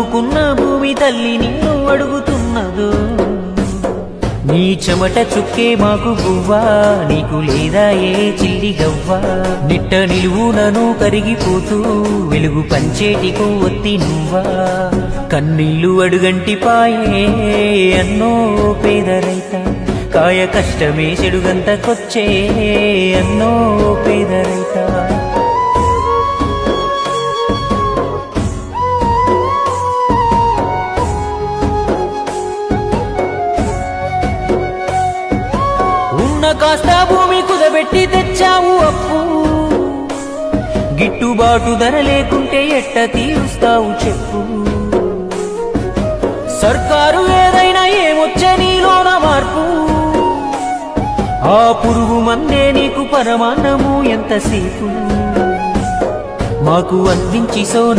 నమ్ముకున్న భూమి తల్లి నిన్ను అడుగుతున్నదో నీ చెమట చుక్కే మాకు గువ్వా నీకు లేదా ఏ చిల్లి గవ్వా నిట్ట నిలువునను కరిగిపోతూ వెలుగు పంచేటికో ఒత్తి నువ్వా కన్నీళ్లు అడుగంటి పాయే అన్నో పేద రైత కాయ కష్టమే చెడుగంతకొచ్చే అన్నో పేద రైత కాస్త భూమి కుదబెట్టి తెచ్చావు అప్పు గిట్టుబాటు ధర లేకుంటే ఎట్ట తీరుస్తావు చెప్పు సర్కారు ఏదైనా ఏమొచ్చే నీలోన మార్పు ఆ పురుగు మందే నీకు పరమాన్నము ఎంతసేపు మాకు అందించి సోన